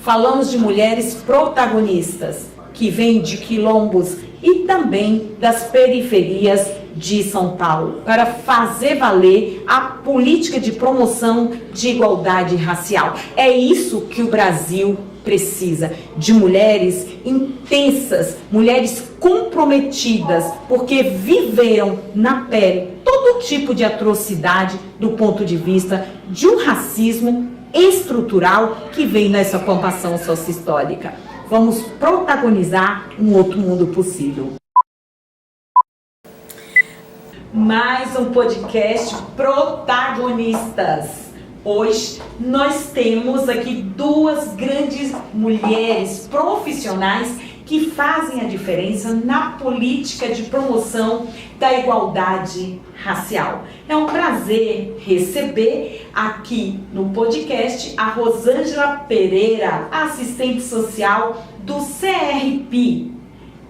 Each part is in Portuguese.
falamos de mulheres protagonistas, que vêm de quilombos e também das periferias de São Paulo, para fazer valer a política de promoção de igualdade racial. É isso que o Brasil precisa, de mulheres intensas, mulheres comprometidas, porque viveram na pele todo tipo de atrocidade do ponto de vista de um racismo estrutural que vem nessa formação sociohistórica. Vamos protagonizar um outro mundo possível. Mais um podcast Protagonistas. Hoje nós temos aqui duas grandes mulheres profissionais que fazem a diferença na política de promoção da igualdade racial. É um prazer receber aqui no podcast a Rosângela Pereira, assistente social do CRP,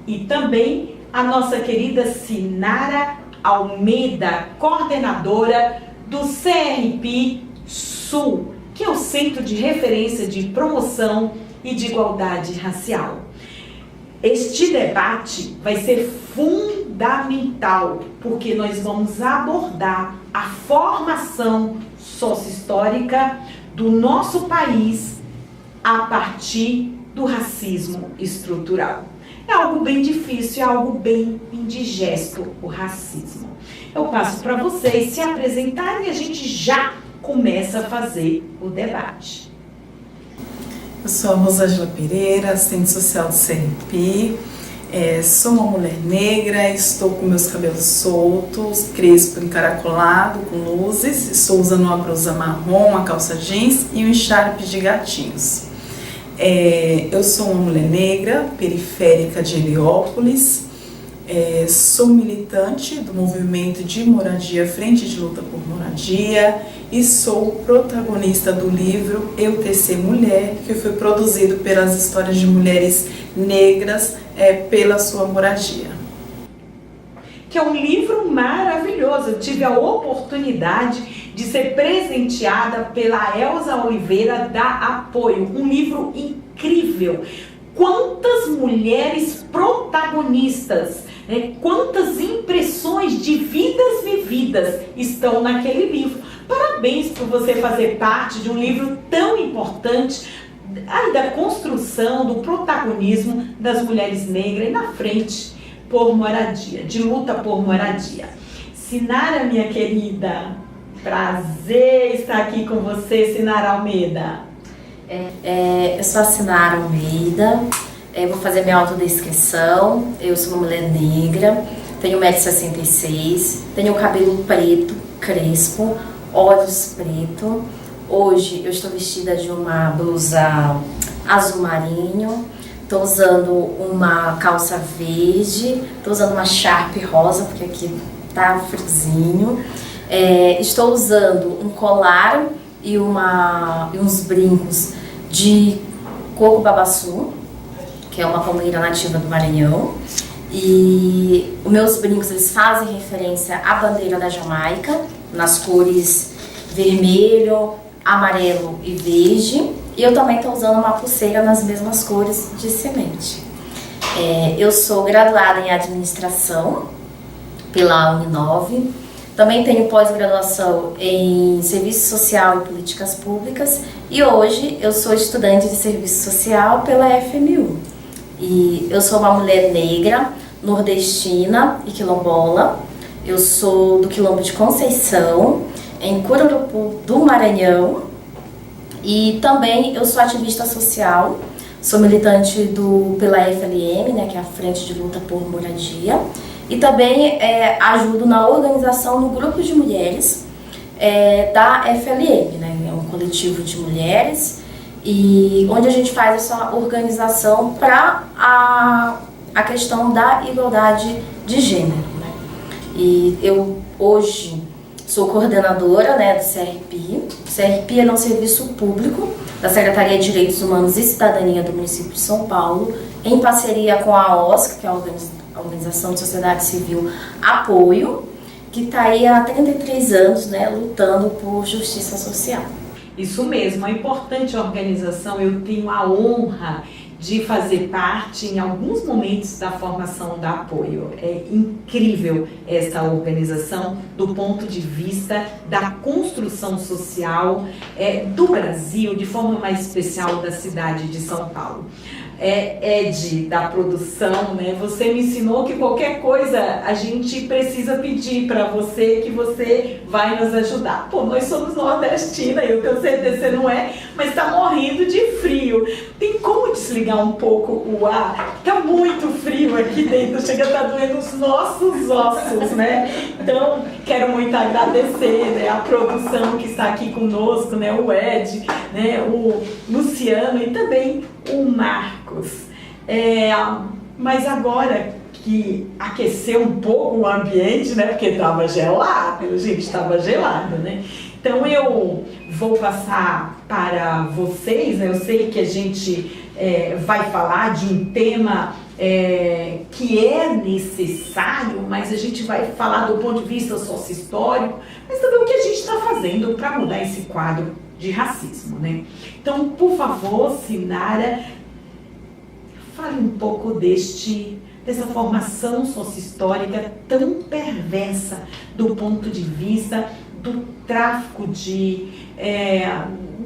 e também a nossa querida Sinara Almeida, coordenadora do CRP Sul, que é o Centro de Referência de Promoção e de Igualdade Racial. Este debate vai ser fundamental, porque nós vamos abordar a formação sociohistórica do nosso país a partir do racismo estrutural. É algo bem difícil, é algo bem indigesto, o racismo. Eu passo para vocês se apresentarem e a gente já começa a fazer o debate. Eu sou a Rosângela Pereira, assistente social do CRP, sou uma mulher negra, estou com meus cabelos soltos, crespo encaracolado, com luzes, estou usando uma blusa marrom, uma calça jeans e um encharpe de gatinhos. Eu sou uma mulher negra, periférica de Heliópolis, sou militante do movimento de moradia, Frente de Luta por Moradia, e sou protagonista do livro Eu Tecer Mulher, que foi produzido pelas histórias de mulheres negras pela sua moradia. Que é um livro maravilhoso. Eu tive a oportunidade de ser presenteada pela Elza Oliveira da Apoio. Um livro incrível. Quantas mulheres protagonistas, né? Quantas impressões de vidas vividas estão naquele livro. Parabéns por você fazer parte de um livro tão importante, aí da construção, do protagonismo das mulheres negras e na frente por moradia, de luta por moradia. Sinara, minha querida, prazer estar aqui com você, Sinara Almeida. Eu sou a Sinara Almeida, vou fazer minha autodescrição. Eu sou uma mulher negra, tenho 1,66 m, tenho cabelo preto, crespo, olhos pretos. Hoje eu estou vestida de uma blusa azul marinho, estou usando uma calça verde, estou usando uma Sharp rosa, porque aqui tá friozinho. Estou usando um colar e uns brincos de coco babaçu, que é uma palmeira nativa do Maranhão. E os meus brincos, eles fazem referência à bandeira da Jamaica, nas cores vermelho, amarelo e verde. E eu também estou usando uma pulseira nas mesmas cores de semente. Eu sou graduada em administração pela Uninove. Também tenho pós-graduação em serviço social e políticas públicas. E hoje eu sou estudante de serviço social pela FMU. E eu sou uma mulher negra, nordestina e quilombola. Eu sou do quilombo de Conceição, em Cururupu do Maranhão. E também eu sou ativista social, sou militante pela FLM, né, que é a Frente de Luta por Moradia. E também ajudo na organização no grupo de mulheres da FLM, né, é um coletivo de mulheres, e onde a gente faz essa organização para a questão da igualdade de gênero, né? E eu hoje sou coordenadora, né, do CRP. O CRP é um serviço público da Secretaria de Direitos Humanos e Cidadania do município de São Paulo, em parceria com a OSC, que é a Organização de Sociedade Civil Apoio, que está aí há 33 anos, né, lutando por justiça social. Isso mesmo, uma importante organização. Eu tenho a honra de fazer parte em alguns momentos da formação da Apoio. É incrível essa organização do ponto de vista da construção social do Brasil, de forma mais especial da cidade de São Paulo. Ed, da produção, né? Você me ensinou que qualquer coisa a gente precisa pedir para você, que você vai nos ajudar. Pô, nós somos nordestina, eu tenho certeza que você não é, mas está morrendo de frio. Tem como desligar um pouco o ar? Está muito frio aqui dentro, chega a estar doendo os nossos ossos, né? Então, quero muito agradecer, né, a produção que está aqui conosco, né, o Ed, né, o Luciano e também o Marcos. Mas agora que aqueceu um pouco o ambiente, né, porque estava gelado, gente, estava gelado, né? Então eu vou passar para vocês, né? Eu sei que a gente vai falar de um tema que é necessário, mas a gente vai falar do ponto de vista sócio-histórico, mas também o que a gente está fazendo para mudar esse quadro de racismo, né? Então, por favor, Sinara, fale um pouco dessa formação sócio-histórica tão perversa do ponto de vista do tráfico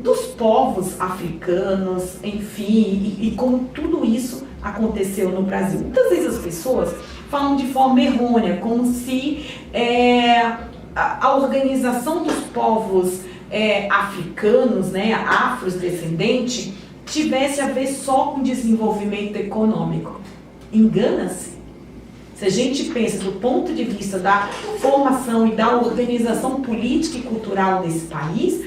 dos povos africanos, enfim, e como tudo isso aconteceu no Brasil. Muitas vezes as pessoas falam de forma errônea, como se a organização dos povos africanos, né, afrodescendente, tivesse a ver só com desenvolvimento econômico. Engana-se. Se a gente pensa do ponto de vista da formação e da organização política e cultural desse país,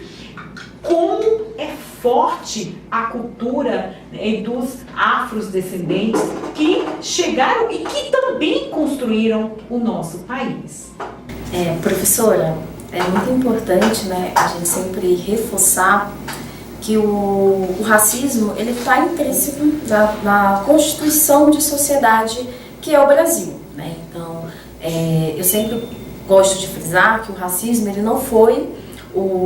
como é forte a cultura, né, dos afrodescendentes que chegaram e que também construíram o nosso país. Professora, é muito importante, né, a gente sempre reforçar que o racismo ele está intrínseco na constituição de sociedade que é o Brasil, né? Então, eu sempre gosto de frisar que o racismo ele não foi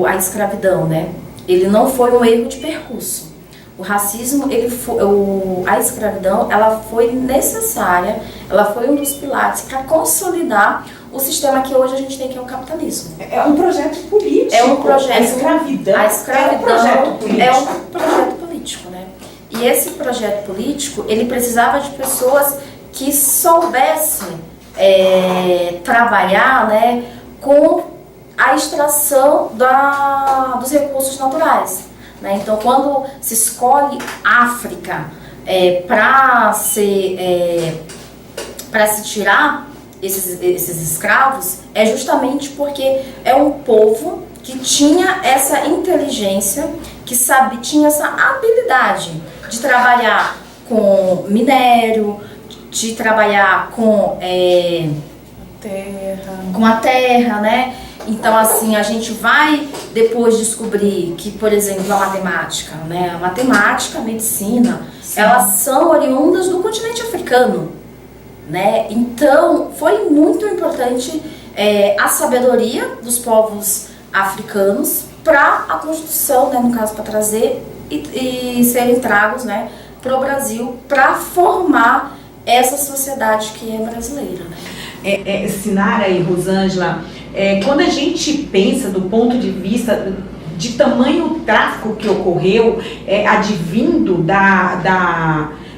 a escravidão, né? Ele não foi um erro de percurso. O racismo, a escravidão, ela foi necessária, ela foi um dos pilares para consolidar o sistema que hoje a gente tem, que é o capitalismo. É um projeto político. É um projeto. A escravidão é um projeto político. É um projeto político, né? E esse projeto político, ele precisava de pessoas que soubessem trabalhar, né, com a extração dos recursos naturais, né? Então, quando se escolhe África para se tirar esses escravos, é justamente porque é um povo que tinha essa inteligência, que tinha essa habilidade de trabalhar com minério, de trabalhar com a terra, né? Então, assim, a gente vai depois descobrir que, por exemplo, a matemática, né? A matemática, a medicina, sim, elas são oriundas do continente africano, né? Então, foi muito importante a sabedoria dos povos africanos para a construção, né? No caso, para trazer e serem tragos, né, para o Brasil, para formar essa sociedade que é brasileira, né? Sinara e Rosângela, quando a gente pensa do ponto de vista de tamanho tráfico que ocorreu, advindo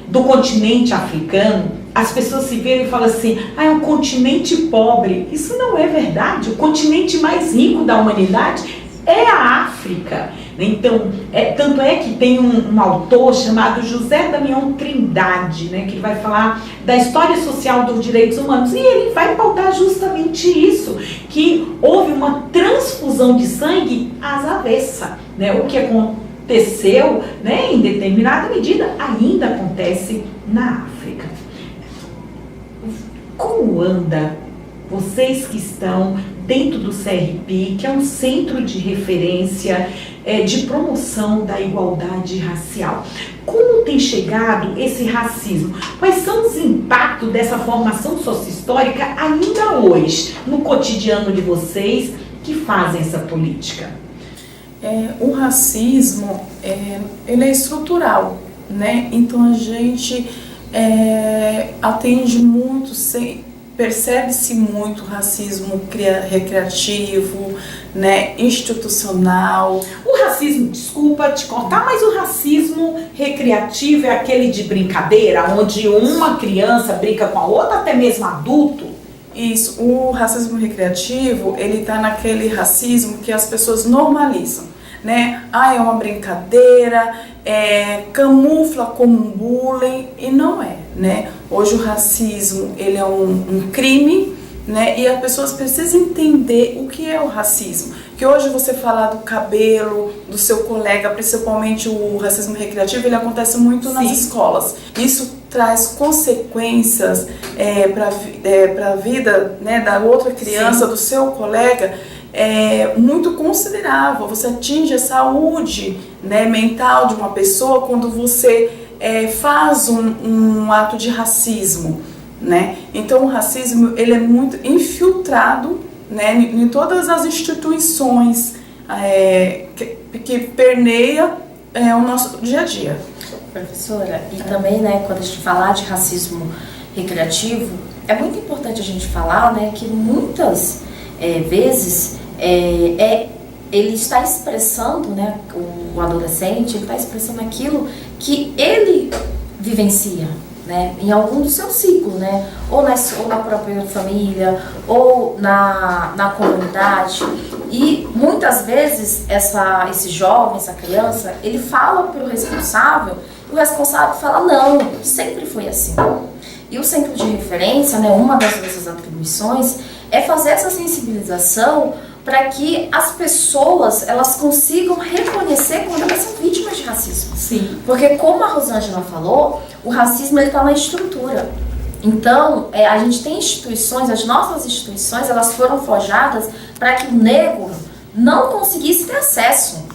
do continente africano, as pessoas se veem e falam assim, é um continente pobre. Isso não é verdade. O continente mais rico da humanidade é a África. Então, tanto é que tem um autor chamado José Damião Trindade, né, que vai falar da história social dos direitos humanos, e ele vai pautar justamente isso, que houve uma transfusão de sangue às avessas, né, o que aconteceu, né, em determinada medida ainda acontece na África. Como anda, vocês que estão dentro do CRP, que é um centro de referência de promoção da igualdade racial, como tem chegado esse racismo? Quais são os impactos dessa formação socio-histórica ainda hoje, no cotidiano de vocês que fazem essa política? o racismo, ele é estrutural, né? Então a gente atende muito, percebe-se muito racismo recreativo, né, institucional. O racismo, desculpa te cortar, mas o racismo recreativo é aquele de brincadeira, onde uma criança brinca com a outra, até mesmo adulto? Isso, o racismo recreativo, ele tá naquele racismo que as pessoas normalizam, né? É uma brincadeira, camufla como um bullying, e não é, né? Hoje o racismo, ele é um crime, né? E as pessoas precisam entender o que é o racismo. Que hoje você falar do cabelo do seu colega, principalmente o racismo recreativo, ele acontece muito nas escolas. Isso traz consequências para a vida, né, da outra criança, do seu colega, muito considerável. Você atinge a saúde, né, mental de uma pessoa quando você faz um ato de racismo, né? Então o racismo, ele é muito infiltrado, né, em todas as instituições que permeia o nosso dia a dia. Professora, e também, né, quando a gente falar de racismo recreativo, é muito importante a gente falar, né, que muitas vezes ele está expressando, né, o adolescente, ele está expressando aquilo que ele vivencia, né, em algum do seu ciclo, né, ou na própria família, ou na comunidade. E muitas vezes esse jovem, essa criança, ele fala para o responsável, e o responsável fala: não, sempre foi assim. E o centro de referência, né, uma das nossas atribuições é fazer essa sensibilização para que as pessoas, elas consigam reconhecer quando elas são vítimas de racismo. Sim. Porque, como a Rosângela falou, o racismo está na estrutura. Então, a gente tem instituições, as nossas instituições, elas foram forjadas para que o negro não conseguisse ter acesso.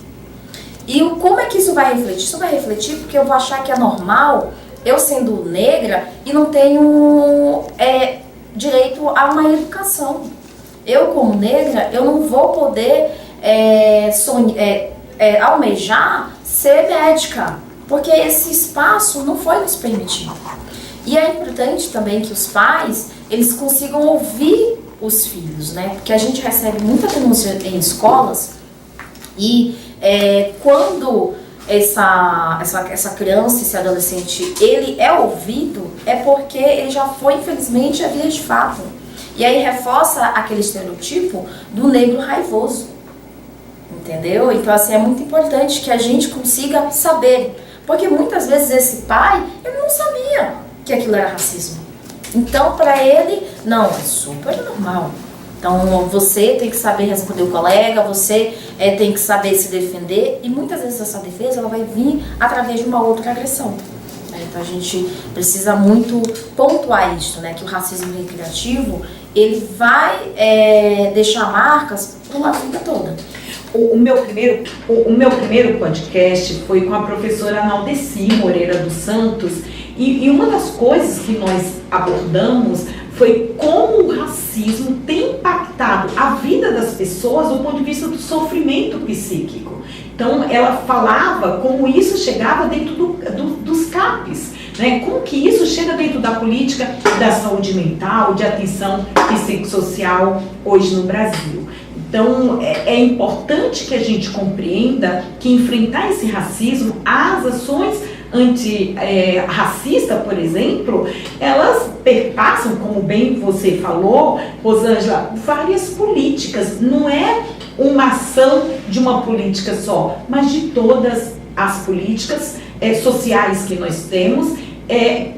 E como é que isso vai refletir? Isso vai refletir porque eu vou achar que é normal, eu sendo negra, e não tenho direito a uma educação. Eu, como negra, eu não vou poder almejar ser médica, porque esse espaço não foi nos permitido. E é importante também que os pais, eles consigam ouvir os filhos, né? Porque a gente recebe muita denúncia em escolas e quando essa criança, esse adolescente, ele é ouvido, é porque ele já foi, infelizmente, a via de fato. E aí reforça aquele estereotipo do negro raivoso, entendeu? Então, assim, é muito importante que a gente consiga saber, porque muitas vezes esse pai, ele não sabia que aquilo era racismo. Então, para ele, não, é super normal. Então, você tem que saber responder o colega, você tem que saber se defender, e muitas vezes essa defesa ela vai vir através de uma outra agressão. Então, a gente precisa muito pontuar isso, né? Que o racismo recreativo, ele vai deixar marcas por uma vida toda. O meu primeiro podcast foi com a professora Naldeci Moreira dos Santos, e uma das coisas que nós abordamos foi como o racismo tem impactado a vida das pessoas do ponto de vista do sofrimento psíquico. Então, ela falava como isso chegava dentro dos CAPs, né? Como que isso chega dentro da política da saúde mental, de atenção psicossocial hoje no Brasil. Então, é importante que a gente compreenda que enfrentar esse racismo, as ações antirracista, por exemplo, elas perpassam, como bem você falou, Rosângela, várias políticas. Não é uma ação de uma política só, mas de todas as políticas sociais que nós temos.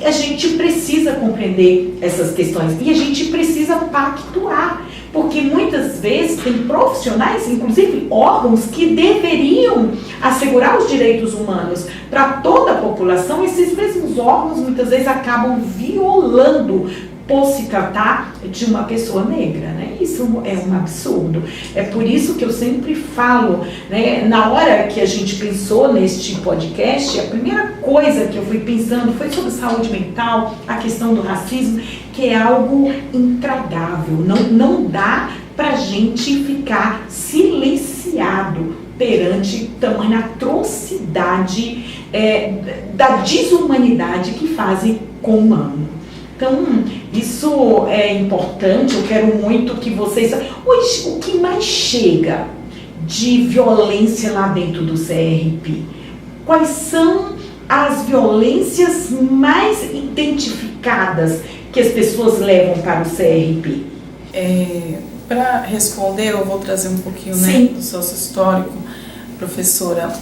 A gente precisa compreender essas questões e a gente precisa pactuar, porque muitas vezes tem profissionais, inclusive órgãos, que deveriam assegurar os direitos humanos para toda a população. Esses mesmos órgãos muitas vezes acabam violando por se tratar de uma pessoa negra, né? Isso é um absurdo. É por isso que eu sempre falo, né? Na hora que a gente pensou neste podcast, a primeira coisa que eu fui pensando foi sobre saúde mental, a questão do racismo, que é algo intragável. Não dá pra gente ficar silenciado perante tamanha atrocidade da desumanidade que fazem com o humano. Então, isso é importante, eu quero muito que vocês... Hoje, o que mais chega de violência lá dentro do CRP? Quais são as violências mais identificadas que as pessoas levam para o CRP? Para responder, eu vou trazer um pouquinho, né, do sócio-histórico, professora.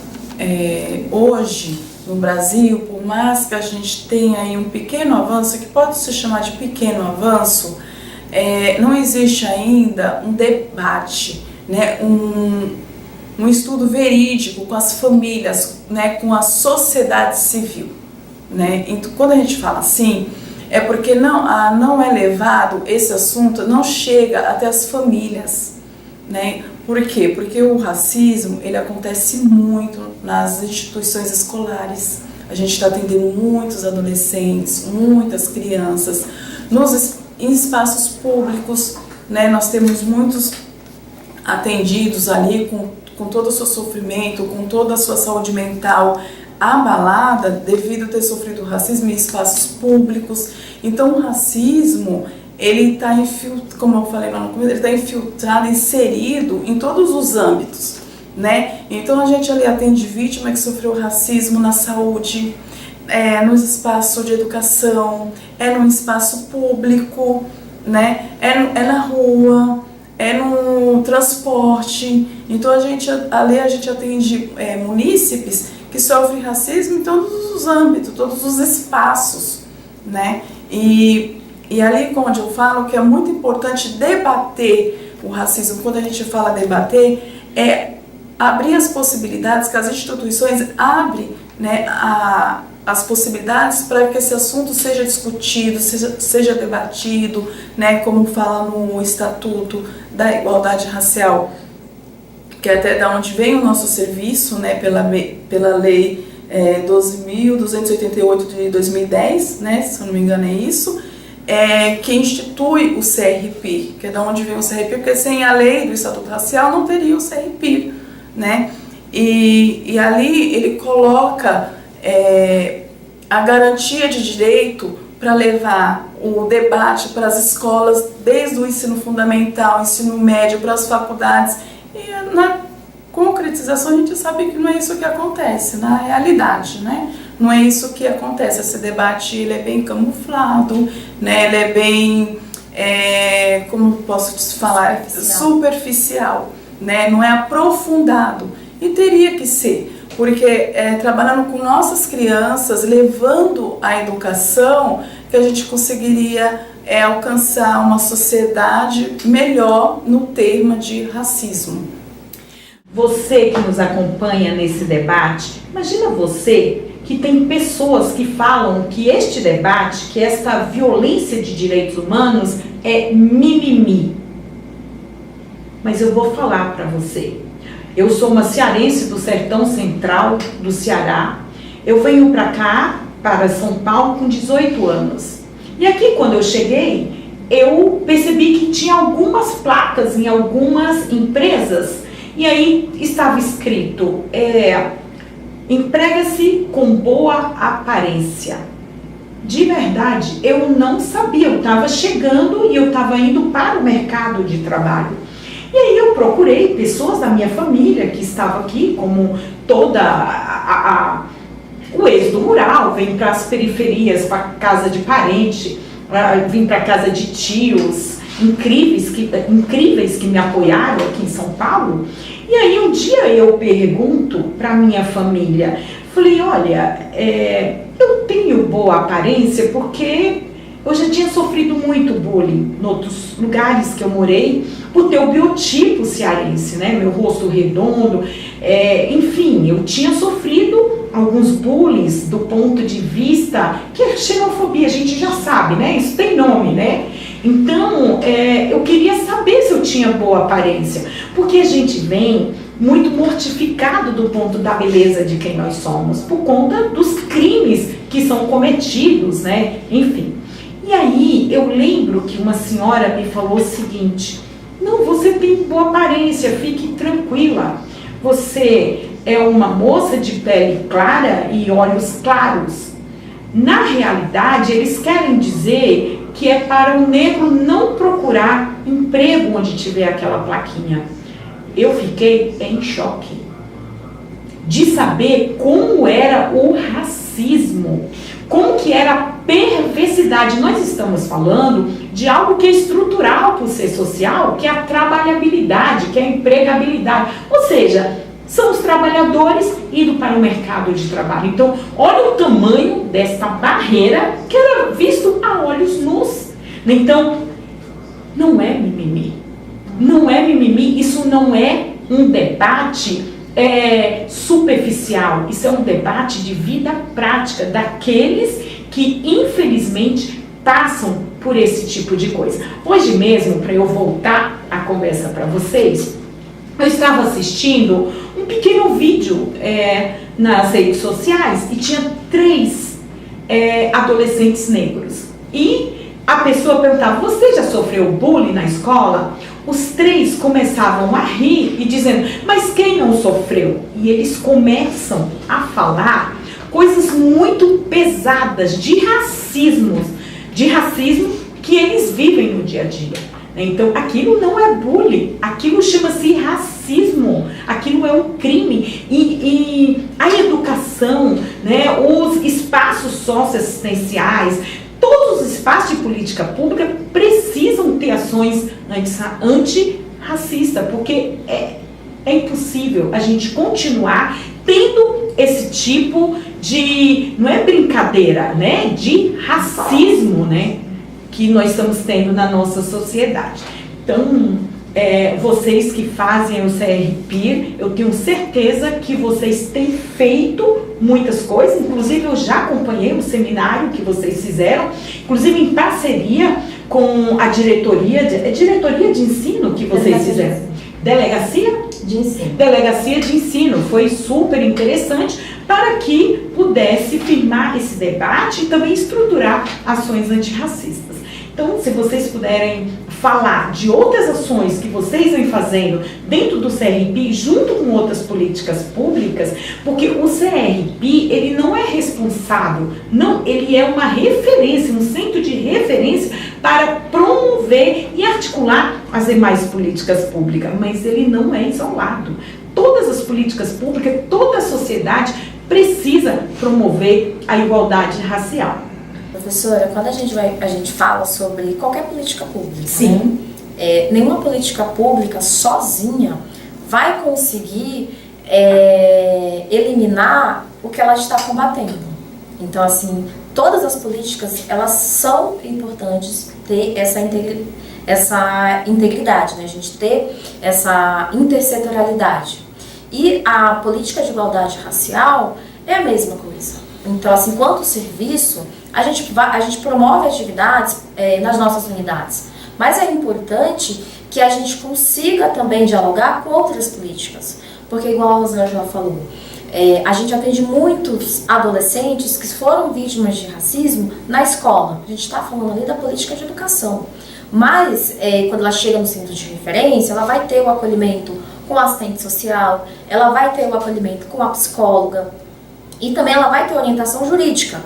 Hoje, no Brasil, por mais que a gente tenha aí um pequeno avanço, que pode se chamar de pequeno avanço, não existe ainda um debate, né, um estudo verídico com as famílias, né, com a sociedade civil, né? Então, quando a gente fala assim, é porque não é levado, esse assunto não chega até as famílias, né? Por quê? Porque o racismo, ele acontece muito nas instituições escolares. A gente está atendendo muitos adolescentes, muitas crianças, em espaços públicos, né? Nós temos muitos atendidos ali com todo o seu sofrimento, com toda a sua saúde mental abalada devido a ter sofrido racismo em espaços públicos. Então o racismo, ele está infiltrado, como eu falei no começo, ele está infiltrado, inserido em todos os âmbitos, né? Então a gente ali atende vítima que sofreu racismo na saúde, nos espaços de educação, no espaço público, né? Na rua, no transporte. Então ali a gente atende munícipes que sofrem racismo em todos os âmbitos, todos os espaços, né? E ali onde eu falo que é muito importante debater o racismo. Quando a gente fala debater, abrir as possibilidades, que as instituições abrem, né, as possibilidades para que esse assunto seja discutido, seja debatido, né, como fala no Estatuto da Igualdade Racial, que é até da onde vem o nosso serviço, né, pela Lei 12.288 de 2010, né, se eu não me engano é isso, que institui o CRP, que é da onde vem o CRP, porque sem a lei do Estatuto Racial não teria o CRP, né, e ali ele coloca a garantia de direito para levar o debate para as escolas, desde o ensino fundamental, ensino médio, para as faculdades. E na concretização a gente sabe que não é isso que acontece na realidade, né? Não é isso que acontece. Esse debate ele é bem camuflado, né? Ele é bem, como posso te falar, superficial, né? Não é aprofundado. E teria que ser, porque trabalhando com nossas crianças, levando a educação, que a gente conseguiria alcançar uma sociedade melhor no tema de racismo. Você que nos acompanha nesse debate, imagina você que tem pessoas que falam que este debate, que esta violência de direitos humanos é mimimi. Mas eu vou falar para você. Eu sou uma cearense do sertão central do Ceará. Eu venho para cá, para São Paulo, com 18 anos. E aqui, quando eu cheguei, eu percebi que tinha algumas placas em algumas empresas. E aí estava escrito, emprega-se com boa aparência. De verdade, eu não sabia. Eu estava chegando e eu estava indo para o mercado de trabalho. E aí eu procurei pessoas da minha família que estavam aqui, como toda o êxodo rural, vem para as periferias, para casa de parente, vim para casa de tios incríveis que me apoiaram aqui em São Paulo. E aí um dia eu pergunto para minha família, falei, olha, eu tenho boa aparência porque eu já tinha sofrido muito bullying em outros lugares que eu morei, por ter o biotipo cearense, né? Meu rosto redondo, enfim, eu tinha sofrido alguns bullying do ponto de vista que a xenofobia, a gente já sabe, né? Isso tem nome, né? Então, eu queria saber se eu tinha boa aparência, porque a gente vem muito mortificado do ponto da beleza de quem nós somos, por conta dos crimes que são cometidos, né? Enfim. E aí, eu lembro que uma senhora me falou o seguinte, não, você tem boa aparência, fique tranquila, você é uma moça de pele clara e olhos claros. Na realidade, eles querem dizer que é para o negro não procurar emprego onde tiver aquela plaquinha. Eu fiquei em choque de saber como era o racismo, como que era a perversidade. Nós estamos falando de algo que é estrutural para o ser social, que é a trabalhabilidade, que é a empregabilidade. Ou seja, são os trabalhadores indo para o mercado de trabalho. Então, olha o tamanho desta barreira que era visto a olhos nus. Então, não é mimimi. Não é mimimi, isso não é um debate superficial. Isso é um debate de vida prática daqueles que, infelizmente, passam por esse tipo de coisa. Hoje mesmo, para eu voltar a conversa para vocês, eu estava assistindo um pequeno vídeo nas redes sociais e tinha 3 adolescentes negros. E a pessoa perguntava: você já sofreu bullying na escola? Os 3 começavam a rir e dizendo: mas quem não sofreu? E eles começam a falar coisas muito pesadas de racismo que eles vivem no dia a dia. Então, aquilo não é bullying, aquilo chama-se racismo, aquilo é um crime. E a educação, né, os espaços socioassistenciais, todos os espaços de política pública precisam ter ações antirracistas, porque é impossível a gente continuar tendo esse tipo de, não é brincadeira, né, de racismo, né, que nós estamos tendo na nossa sociedade. Então, vocês que fazem o CRP, eu tenho certeza que vocês têm feito muitas coisas. Inclusive, eu já acompanhei o seminário que vocês fizeram, inclusive em parceria com a diretoria de ensino que vocês fizeram. Delegacia de ensino. Delegacia de ensino. Foi super interessante para que pudesse firmar esse debate e também estruturar ações antirracistas. Então, se vocês puderem falar de outras ações que vocês vêm fazendo dentro do CRP, junto com outras políticas públicas, porque o CRP, ele não é responsável, não, ele é uma referência, um centro de referência para promover e articular as demais políticas públicas, mas ele não é isolado. Todas as políticas públicas, toda a sociedade precisa promover a igualdade racial. Professora, quando a gente fala sobre qualquer política pública, sim, né? Nenhuma política pública sozinha vai conseguir eliminar o que ela está combatendo. Então, assim, todas as políticas, elas são importantes ter essa integridade, né? A gente ter essa intersetorialidade. E a política de igualdade racial é a mesma coisa. Então, assim, quanto serviço, a gente promove atividades nas nossas unidades, mas é importante que a gente consiga também dialogar com outras políticas, porque, igual a Rosângela falou, a gente atende muitos adolescentes que foram vítimas de racismo na escola. A gente está falando ali da política de educação, mas quando ela chega no centro de referência, ela vai ter o acolhimento com a assistente social, ela vai ter o acolhimento com a psicóloga e também ela vai ter orientação jurídica.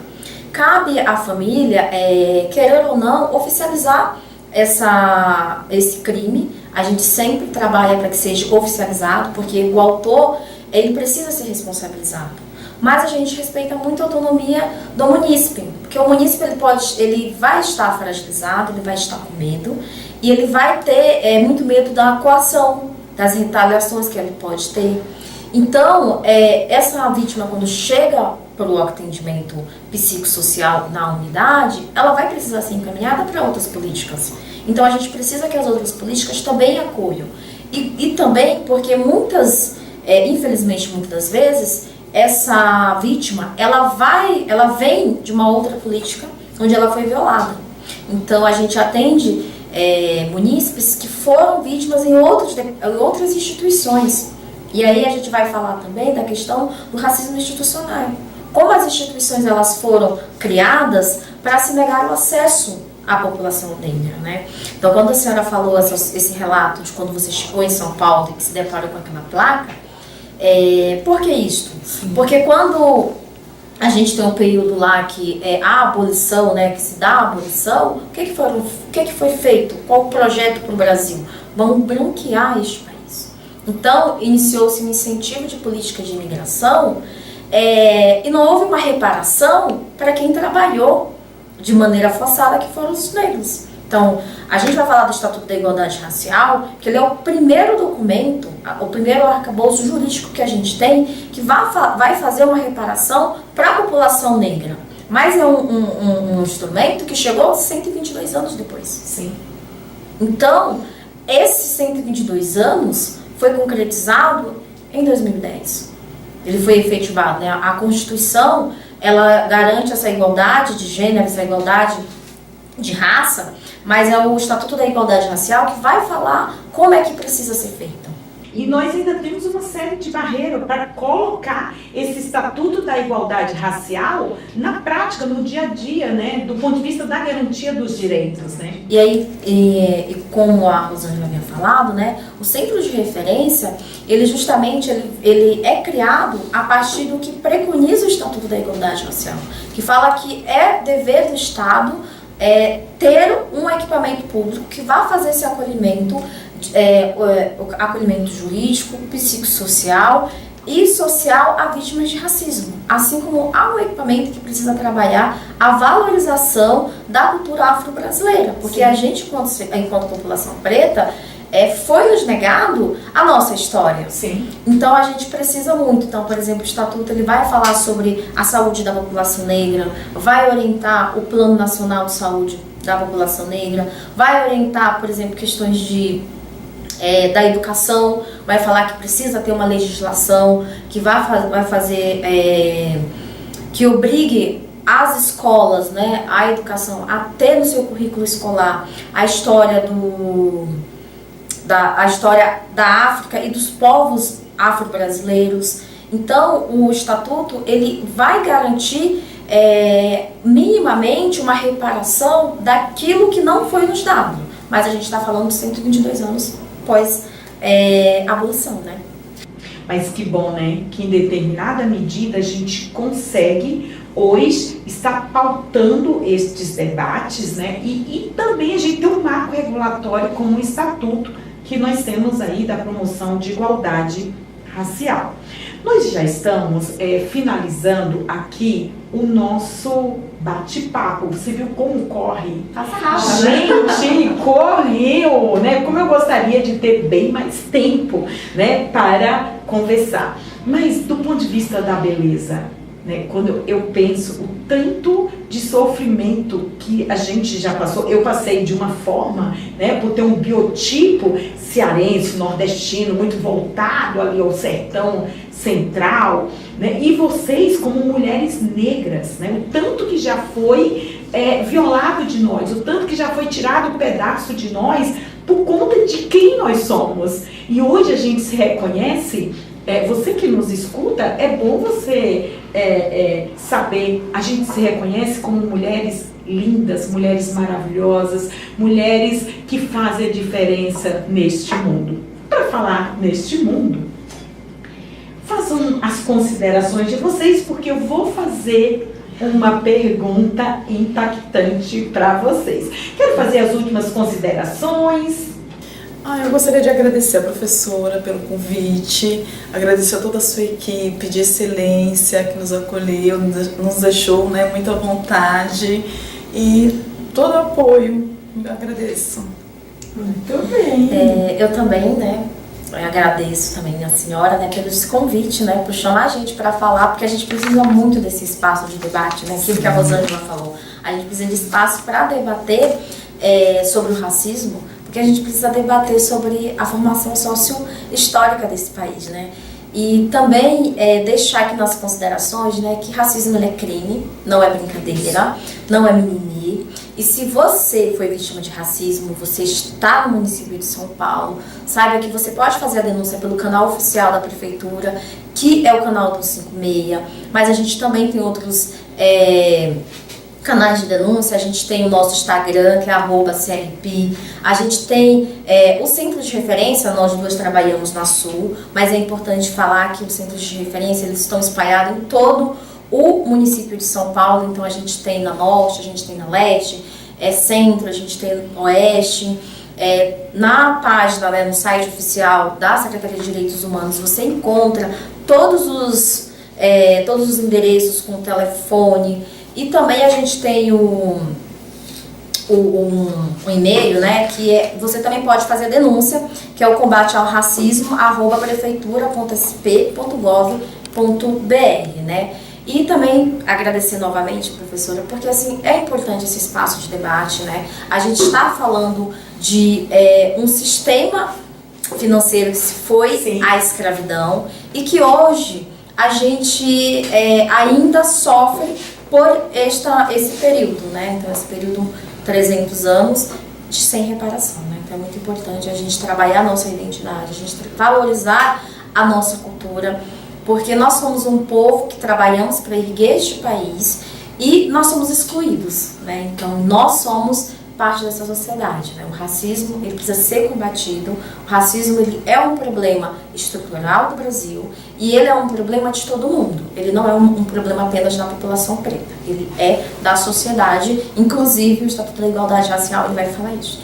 Cabe à família, querer ou não, oficializar esse crime. A gente sempre trabalha para que seja oficializado, porque o autor, ele precisa ser responsabilizado. Mas a gente respeita muito a autonomia do munícipe, porque o munícipe ele vai estar fragilizado, ele vai estar com medo, e ele vai ter muito medo da coação, das retaliações que ele pode ter. Então, essa vítima, quando chega para o atendimento psicossocial na unidade, ela vai precisar ser encaminhada para outras políticas. Então, a gente precisa que as outras políticas também acolham. E também porque infelizmente, muitas das vezes, essa vítima, ela vem de uma outra política onde ela foi violada. Então, a gente atende munícipes que foram vítimas em outras instituições. E aí a gente vai falar também da questão do racismo institucional. Como as instituições elas foram criadas para se negar o acesso à população negra, né? Então, quando a senhora falou esse relato de quando você chegou em São Paulo e que se deparou com aquela placa, Por que isto? Sim. Porque quando a gente tem um período lá que é a abolição, né, que se dá a abolição, o que foi feito? Qual o projeto para o Brasil? Vamos branquear este país. Então, iniciou-se um incentivo de política de imigração e não houve uma reparação para quem trabalhou de maneira forçada, que foram os negros. Então, a gente vai falar do Estatuto da Igualdade Racial, que ele é o primeiro documento, o primeiro arcabouço jurídico que a gente tem, que vai fazer uma reparação para a população negra. Mas é um instrumento que chegou 122 anos depois. Sim. Então, esses 122 anos foi concretizado em 2010. Ele foi efetivado, né? A Constituição, ela garante essa igualdade de gênero, essa igualdade de raça, mas é o Estatuto da Igualdade Racial que vai falar como é que precisa ser feito. E nós ainda temos uma série de barreiras para colocar esse Estatuto da Igualdade Racial na prática, no dia a dia, né? Do ponto de vista da garantia dos direitos, né? E aí, como a Rosângela havia falado, né? O Centro de Referência, ele justamente ele é criado a partir do que preconiza o Estatuto da Igualdade Racial, que fala que é dever do Estado ter um equipamento público que vá fazer esse acolhimento, o acolhimento jurídico, psicossocial e social a vítimas de racismo, assim como há um equipamento que precisa trabalhar a valorização da cultura afro-brasileira, porque a gente, enquanto população preta, foi nos negado a nossa história. Sim. Então a gente precisa muito. Então, por exemplo, o Estatuto ele vai falar sobre a saúde da população negra, vai orientar o Plano Nacional de Saúde da população negra, vai orientar, por exemplo, questões da educação, vai falar que precisa ter uma legislação que vai fazer, que obrigue as escolas, né, a educação a ter no seu currículo escolar a história a história da África e dos povos afro-brasileiros. Então, o Estatuto ele vai garantir minimamente uma reparação daquilo que não foi nos dado. Mas a gente está falando de 122 anos pós abolição, né? Mas que bom, né? Que em determinada medida a gente consegue hoje estar pautando estes debates, né? E também a gente tem um marco regulatório como o Estatuto que nós temos aí da promoção de igualdade racial. Nós já estamos rápido aqui o nosso bate-papo. Você viu como corre? Passa rápido. Gente, correu, né? Como eu gostaria de ter bem mais tempo, né, para conversar. Mas do ponto de vista da beleza, né, quando eu penso o tanto de sofrimento que a gente já passou, eu passei de uma forma, né, por ter um biotipo cearense, nordestino, muito voltado ali ao sertão central, né, e vocês como mulheres negras, né, o tanto que já foi violado de nós, o tanto que já foi tirado um pedaço de nós por conta de quem nós somos. E hoje a gente se reconhece. Você que nos escuta, é bom você saber, a gente se reconhece como mulheres lindas, mulheres maravilhosas, mulheres que fazem a diferença neste mundo. Para falar neste mundo, façam as considerações de vocês, porque eu vou fazer uma pergunta impactante para vocês. Quero fazer as últimas considerações. Eu gostaria de agradecer a professora pelo convite, agradecer a toda a sua equipe de excelência que nos acolheu, nos deixou, né, muito à vontade e todo o apoio. Eu agradeço. Muito bem. Eu também, né, agradeço também a senhora, né, pelo esse convite, né, por chamar a gente para falar, porque a gente precisa muito desse espaço de debate, né, aquilo que a Rosângela falou. A gente precisa de espaço para debater sobre o racismo, porque a gente precisa debater sobre a formação socio-histórica desse país, né? E também deixar aqui nas considerações, né, que racismo ele é crime, não é brincadeira, não é mimimi. E se você foi vítima de racismo, você está no município de São Paulo, saiba que você pode fazer a denúncia pelo canal oficial da prefeitura, que é o canal do 56, mas a gente também tem outros canais de denúncia, a gente tem o nosso Instagram, que é @CRP, a gente tem o centro de referência, nós duas trabalhamos na Sul, mas é importante falar que os centros de referência, eles estão espalhados em todo o município de São Paulo, então a gente tem na Norte, a gente tem na Leste, Centro, a gente tem no Oeste, na página, né, no site oficial da Secretaria de Direitos Humanos, você encontra todos os endereços com telefone. E também a gente tem um e-mail, né, você também pode fazer denúncia, que é o combate ao racismo, @prefeitura.sp.gov.br, né. E também agradecer novamente, professora, porque assim, é importante esse espaço de debate, né. A gente está falando de um sistema financeiro que foi Sim. a escravidão e que hoje a gente ainda sofre por esse período, né? Então, esse período, 300 anos, sem reparação, né? Então, é muito importante a gente trabalhar a nossa identidade, a gente valorizar a nossa cultura, porque nós somos um povo que trabalhamos para erguer este país e nós somos excluídos, né? Então, nós somos parte dessa sociedade, né? O racismo, ele precisa ser combatido. O racismo, ele é um problema estrutural do Brasil e ele é um problema de todo mundo. Ele não é um problema apenas da população preta, ele é da sociedade, inclusive o Estatuto da Igualdade Racial, ele vai falar isso.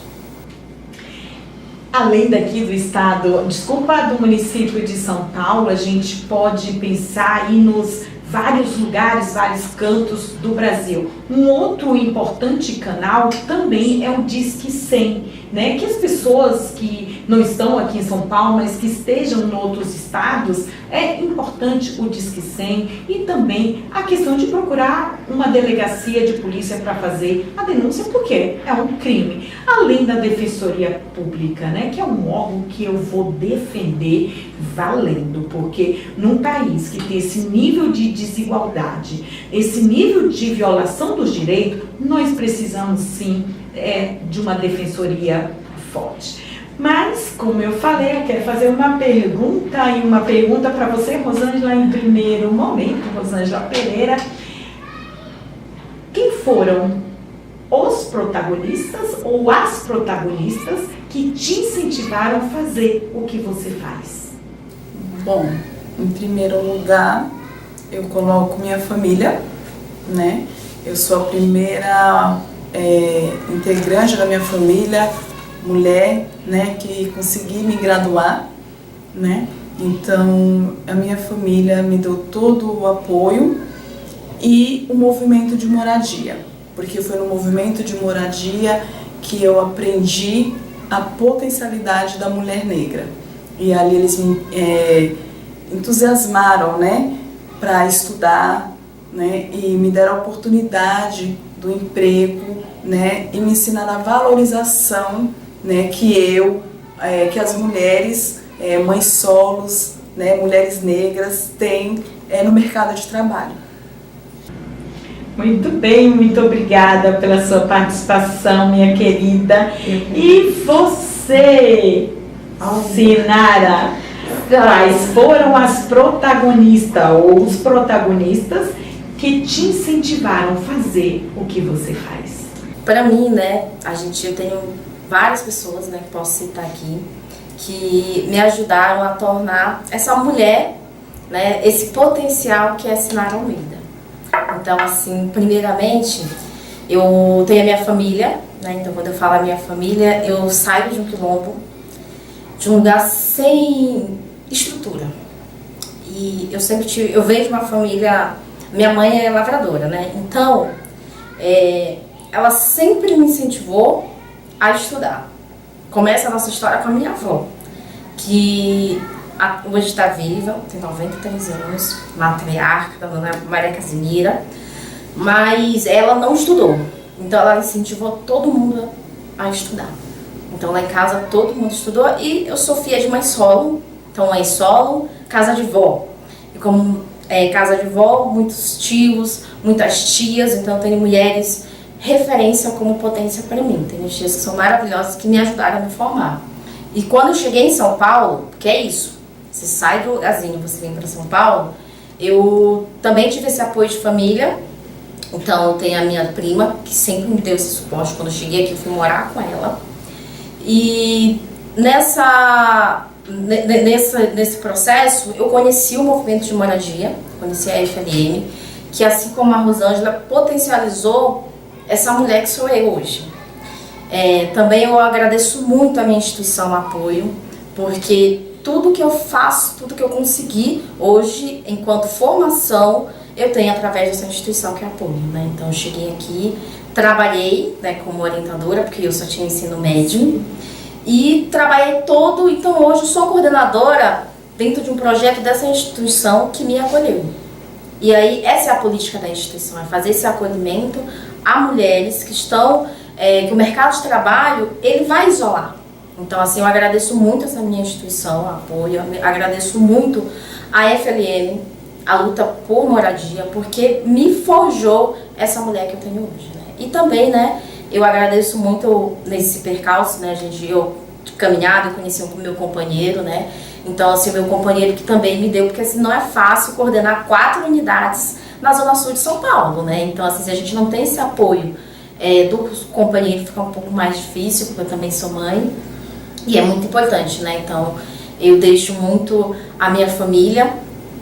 Além daqui do estado, do município de São Paulo, a gente pode pensar aí nos vários lugares, vários cantos do Brasil. Um outro importante canal também é o Disque 100, né? Que as pessoas que não estão aqui em São Paulo, mas que estejam em outros estados, é importante o Disque 100 e também a questão de procurar uma delegacia de polícia para fazer a denúncia, porque é um crime. Além da Defensoria Pública, né? Que é um órgão que eu vou defender valendo, porque num país que tem esse nível de desigualdade, esse nível de violação dos direitos, nós precisamos sim de uma defensoria forte. Mas, como eu falei, eu quero fazer uma pergunta para você, Rosângela, em primeiro momento, Rosângela Pereira. Quem foram os protagonistas ou as protagonistas que te incentivaram a fazer o que você faz? Bom, em primeiro lugar, eu coloco minha família, né? Eu sou a primeira integrante da minha família, mulher, né, que consegui me graduar, né? Então, a minha família me deu todo o apoio e o movimento de moradia, porque foi no movimento de moradia que eu aprendi a potencialidade da mulher negra. E ali eles me entusiasmaram, né, para estudar, né, e me deram a oportunidade do emprego, né, e me ensinaram a valorização, né, que as mulheres, mães solos, né, mulheres negras têm no mercado de trabalho. Muito bem, muito obrigada pela sua participação, minha querida. E você, Sinara, quais foram as protagonistas ou os protagonistas que te incentivaram a fazer o que você faz? Para mim, né, eu tenho várias pessoas, né, que posso citar aqui, que me ajudaram a tornar essa mulher, né, esse potencial que é Sinara Almeida. Então, assim, primeiramente, eu tenho a minha família, né, então quando eu falo a minha família, eu saio de um quilombo, de um lugar sem estrutura. E eu venho de uma família, minha mãe é lavradora, né, então, ela sempre me incentivou a estudar. Começa a nossa história com a minha avó, que hoje está viva, tem 93 anos, matriarca da dona Maria Casimira, mas ela não estudou. Então ela incentivou todo mundo a estudar. Então lá em casa todo mundo estudou e eu sou filha de mãe solo, então mãe solo, casa de vó. E como casa de vó, muitos tios, muitas tias, então eu tenho mulheres referência como potência para mim. Tem tias que são maravilhosas, que me ajudaram a me formar. E quando eu cheguei em São Paulo, que é isso, você sai do lugarzinho, você vem para São Paulo, eu também tive esse apoio de família, Então, tem a minha prima, que sempre me deu esse suporte. Quando eu cheguei aqui, eu fui morar com ela. E nesse processo, eu conheci o movimento de moradia, conheci a FLM, que assim como a Rosângela potencializou essa mulher que sou eu hoje. Também eu agradeço muito a minha instituição Apoio, porque tudo que eu faço, tudo que eu consegui hoje, enquanto formação, eu tenho através dessa instituição que é Apoio, né? Então eu cheguei aqui, trabalhei, né, como orientadora, porque eu só tinha ensino médio, e trabalhei então hoje eu sou coordenadora dentro de um projeto dessa instituição que me acolheu. E aí essa é a política da instituição, é fazer esse acolhimento a mulheres que estão, que o mercado de trabalho, ele vai isolar. Então assim, eu agradeço muito essa minha instituição, Apoio, eu agradeço muito a FLM, a luta por moradia, porque me forjou essa mulher que eu tenho hoje, né? E também, né, eu agradeço muito nesse percalço, né, eu caminhado, conheci o meu companheiro, né, então assim, o meu companheiro que também me deu, porque assim, não é fácil coordenar 4 unidades na Zona Sul de São Paulo, né, então assim, se a gente não tem esse apoio do companheiro, fica um pouco mais difícil, porque eu também sou mãe, e é muito importante, né, então eu deixo muito a minha família,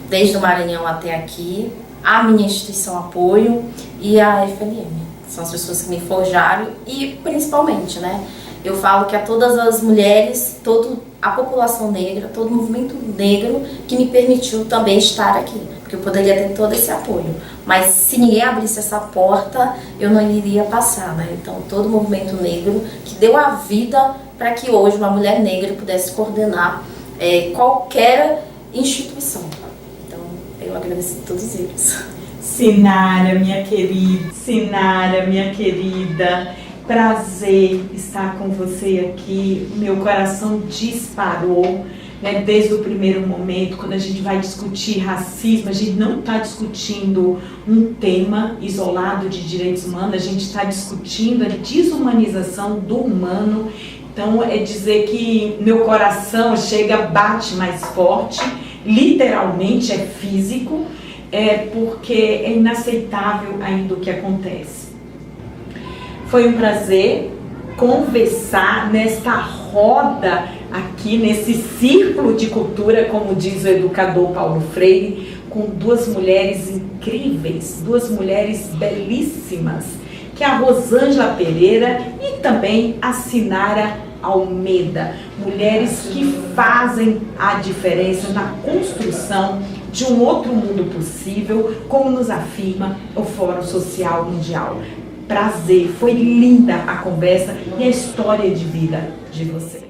desde o Maranhão até aqui, a minha instituição Apoio e a FLM. São as pessoas que me forjaram e, principalmente, né, eu falo que a todas as mulheres, toda a população negra, todo o movimento negro que me permitiu também estar aqui. Porque eu poderia ter todo esse apoio, mas se ninguém abrisse essa porta, eu não iria passar, né? Então, todo o movimento negro que deu a vida para que hoje uma mulher negra pudesse coordenar qualquer instituição. Então, eu agradeço a todos eles. Sinara, minha querida, prazer estar com você aqui. Meu coração disparou, né, desde o primeiro momento. Quando a gente vai discutir racismo, a gente não está discutindo um tema isolado de direitos humanos, a gente está discutindo a desumanização do humano. Então, é dizer que meu coração bate mais forte, literalmente é físico, porque é inaceitável ainda o que acontece. Foi um prazer conversar nesta roda aqui, nesse círculo de cultura, como diz o educador Paulo Freire, com 2 mulheres incríveis, 2 mulheres belíssimas, que é a Rosângela Pereira e também a Sinara Almeida, mulheres que fazem a diferença na construção de um outro mundo possível, como nos afirma o Fórum Social Mundial. Prazer, foi linda a conversa e a história de vida de vocês.